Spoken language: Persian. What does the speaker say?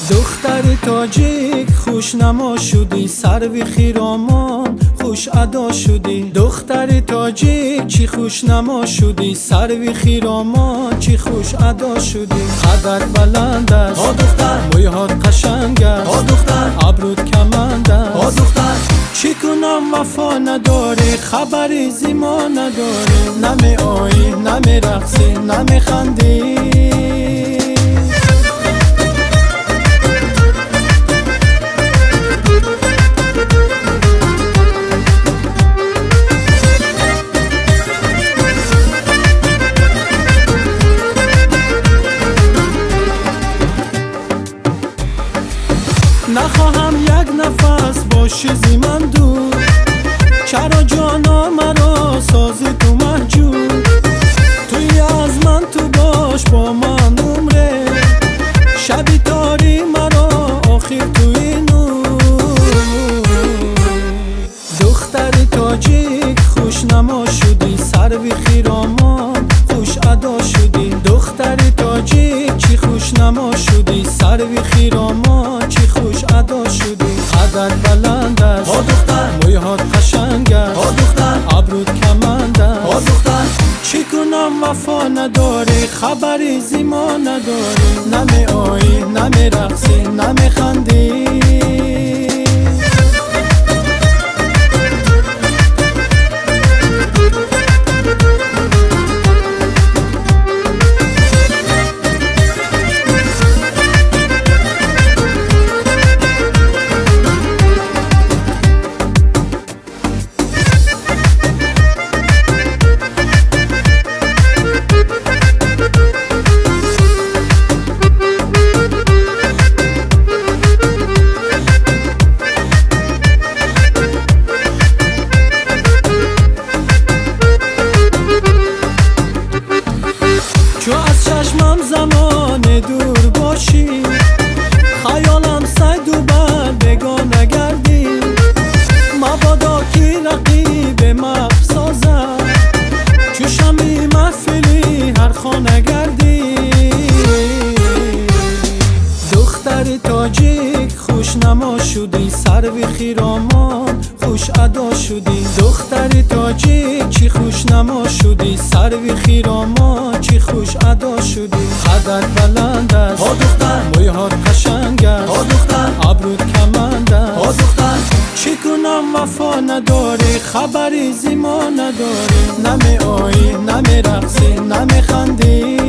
دختر تاجیک خوش نما شدی، سروی خیرامان خوش ادا شدی. دختر تاجیک چی خوش نما شدی، سروی خیرامان چی خوش ادا شدی. قدر بلند است آ دختر، مویهات قشنگ است آ دختر، ابرود کمند است. آ دختر، چی کنم وفا نداری، خبری زیما نداری. نمی آیی نمی رقصی نمی خندی. نخواهم یک نفس باشی زی من دور، چرا جانا مرا سازی تو محجور. توی از من تو باش با من عمره، شبی تاری مرا آخر توی نور. دختر تاجیک خوش نما شدی، سروی خیرامان خوش ادا شدی. دختر تاجیک چی خوش نما شدی، سروی خیرامان چی خوش ادا شدی. قدر بلند است آ دختر، مویهات قشنگ است آ دختر، ابرود کمند است. آ دختر، چی کنم وفا نداری، خبری زیما نداری. نمی آیی نمی رقصی نمی خندی. چو از چشمم زمان دور باشی، خیالم سید و بر بگاه نگردی. مبادا کی رقیب مغز سازد، چو شمی محفلی هر خانه گردی. دختر تاجیک خوش نما شدی، سروی خیرامان خوش ادا شدی. دختر تاجیک چی خوش نما شدی، سروی خیرامان چی خوش ادا شدی. قدر بلند است آ دختر، مویهات قشنگ است آ دختر، ابرود کمند است. آ دختر، چی کنم وفا نداری، خبری زیما نداری. نمی آیی نمی رقصی نمی خندی.